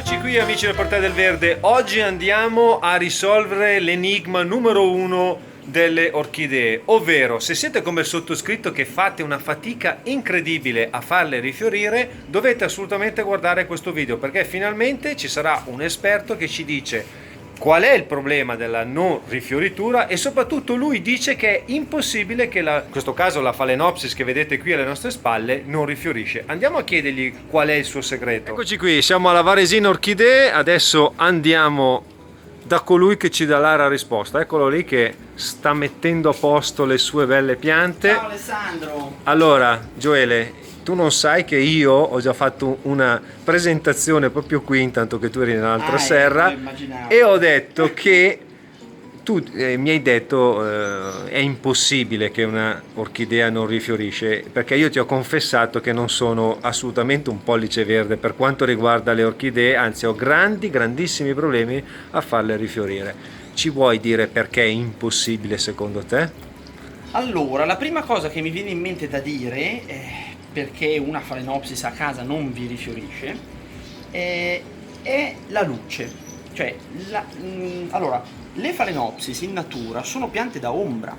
Eccoci qui amici del Portale del Verde, oggi andiamo a risolvere l'enigma numero 1 delle orchidee, ovvero se siete come il sottoscritto che fate una fatica incredibile a farle rifiorire, dovete assolutamente guardare questo video perché finalmente ci sarà un esperto che ci dice qual è il problema della non rifioritura e soprattutto lui dice che è impossibile che in questo caso la Phalaenopsis che vedete qui alle nostre spalle non rifiorisce. Andiamo a chiedergli qual è il suo segreto. Eccoci qui, siamo alla Varesina Orchidee, adesso andiamo da colui che ci dà la risposta. Eccolo lì che sta mettendo a posto le sue belle piante. Ciao Alessandro! Allora Gioele, tu non sai che io ho già fatto una presentazione proprio qui intanto che tu eri nell'altra serra e ho detto che tu mi hai detto è impossibile che una orchidea non rifiorisce, perché io ti ho confessato che non sono assolutamente un pollice verde per quanto riguarda le orchidee, anzi ho grandissimi problemi a farle rifiorire. Ci vuoi dire perché è impossibile secondo te? Allora, la prima cosa che mi viene in mente da dire perché una Phalaenopsis a casa non vi rifiorisce è la luce. Cioè, allora, le Phalaenopsis in natura sono piante da ombra,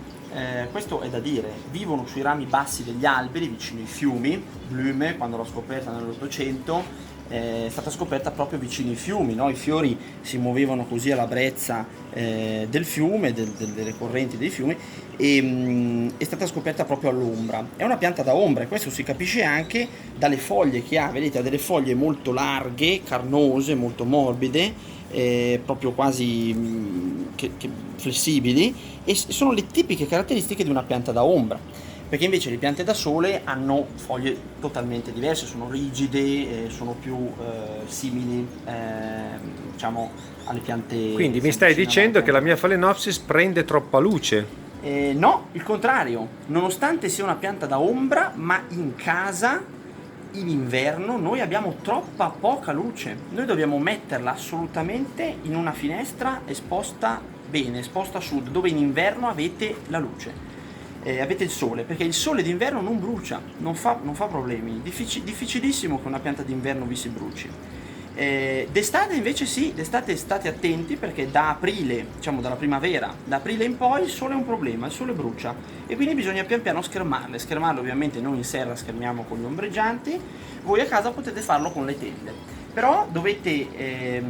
questo è da dire, vivono sui rami bassi degli alberi vicino ai fiumi. Blume, quando l'ho scoperta nell'Ottocento, è stata scoperta proprio vicino ai fiumi, no? I fiori si muovevano così alla brezza del fiume, delle correnti dei fiumi, e è stata scoperta proprio all'ombra. È una pianta da ombra e questo si capisce anche dalle foglie che ha. Vedete, ha delle foglie molto larghe, carnose, molto morbide, proprio quasi che flessibili, e sono le tipiche caratteristiche di una pianta da ombra, perché invece le piante da sole hanno foglie totalmente diverse, sono rigide, sono più simili diciamo alle piante. Quindi mi stai dicendo che la mia Phalaenopsis prende troppa luce? No, il contrario, nonostante sia una pianta da ombra, ma in casa in inverno noi abbiamo troppa poca luce. Noi dobbiamo metterla assolutamente in una finestra esposta bene, esposta a sud, dove in inverno avete la luce, avete il sole, perché il sole d'inverno non brucia, non fa problemi. Difficilissimo che una pianta d'inverno vi si bruci. D'estate invece sì, d'estate state attenti perché da aprile, diciamo dalla primavera, da aprile in poi il sole è un problema, il sole brucia e quindi bisogna pian piano schermarle ovviamente noi in serra schermiamo con gli ombreggianti, voi a casa potete farlo con le tende, però dovete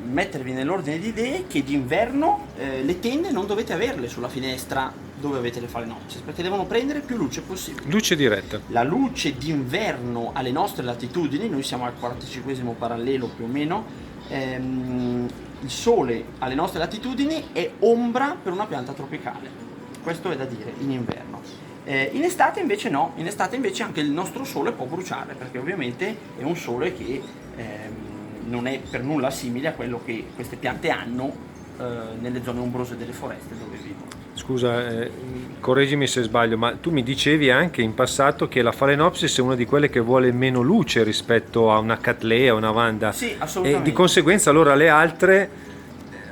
mettervi nell'ordine di idee che d'inverno le tende non dovete averle sulla finestra dove avete le Phalaenopsis, perché devono prendere più luce possibile. Luce diretta. La luce d'inverno alle nostre latitudini, noi siamo al 45° parallelo più o meno, il sole alle nostre latitudini è ombra per una pianta tropicale, questo è da dire in inverno. In estate invece no, in estate invece anche il nostro sole può bruciare, perché ovviamente è un sole che non è per nulla simile a quello che queste piante hanno nelle zone ombrose delle foreste dove vivono. Scusa, correggimi se sbaglio, ma tu mi dicevi anche in passato che la Phalaenopsis è una di quelle che vuole meno luce rispetto a una Cattleya, una Vanda. Sì, assolutamente. E di conseguenza allora le altre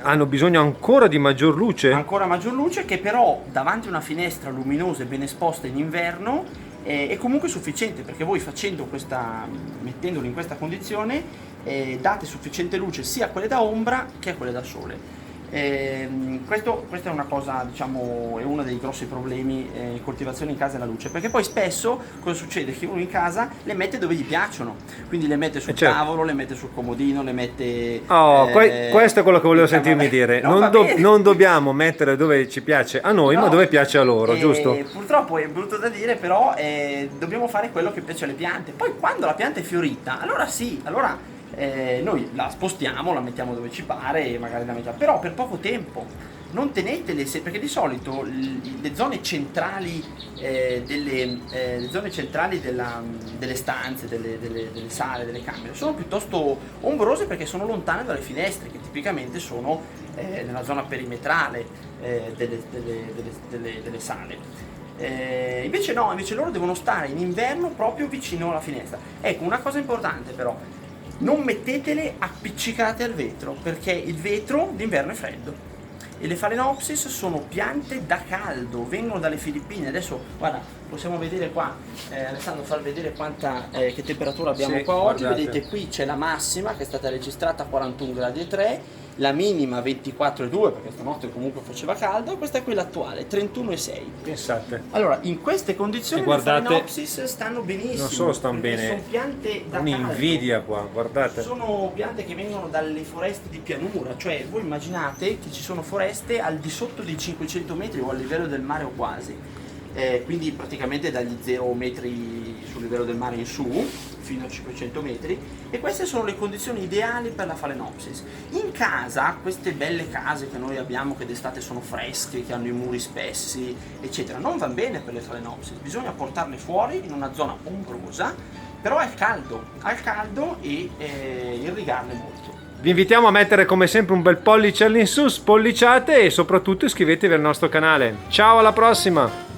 hanno bisogno ancora di maggior luce? Ancora maggior luce, che però davanti a una finestra luminosa e ben esposta in inverno è comunque sufficiente, perché voi mettendolo in questa condizione date sufficiente luce sia a quelle da ombra che a quelle da sole. Questa è una cosa, diciamo, è uno dei grossi problemi in coltivazione in casa, è la luce, perché poi spesso cosa succede? Che uno in casa le mette dove gli piacciono, quindi le mette sul tavolo, le mette sul comodino, le mette questo è quello che volevo sentirmi dire. Non dobbiamo mettere dove ci piace a noi, ma dove piace a loro, giusto? Purtroppo è brutto da dire, però dobbiamo fare quello che piace alle piante. Poi quando la pianta è fiorita, allora sì, allora noi la spostiamo, la mettiamo dove ci pare e magari la mettiamo, però per poco tempo. Non tenetele, perché di solito le zone centrali delle stanze, delle sale, delle camere sono piuttosto ombrose perché sono lontane dalle finestre, che tipicamente sono nella zona perimetrale delle sale. Invece no, invece loro devono stare in inverno proprio vicino alla finestra. Ecco, una cosa importante però: non mettetele appiccicate al vetro, perché il vetro d'inverno è freddo E le Phalaenopsis sono piante da caldo, vengono dalle Filippine. Adesso guarda, possiamo vedere qua, Alessandro, far vedere che temperatura abbiamo Sì, qua oggi. guardate. Vedete qui c'è la massima che è stata registrata a 41 gradi e 3, la minima 24,2 perché stanotte comunque faceva caldo, e questa è quella attuale 31,6. Pensate. Allora, in queste condizioni E le guardate, Phalaenopsis stanno benissimo. non solo stanno perché bene, sono piante da caldo. un'invidia qua, guardate. Sono piante che vengono dalle foreste di pianura, cioè voi immaginate che ci sono foreste al di sotto dei 500 metri o a livello del mare o quasi. Quindi praticamente dagli 0 metri sul livello del mare in su fino a 500 metri, e queste sono le condizioni ideali per la Phalaenopsis. In casa, queste belle case che noi abbiamo che d'estate sono fresche, che hanno i muri spessi eccetera, non va bene per le Phalaenopsis, bisogna portarle fuori in una zona ombrosa, però al caldo e irrigarle molto. Vi invitiamo a mettere come sempre un bel pollice all'insù, spolliciate e soprattutto iscrivetevi al nostro canale. Ciao, alla prossima!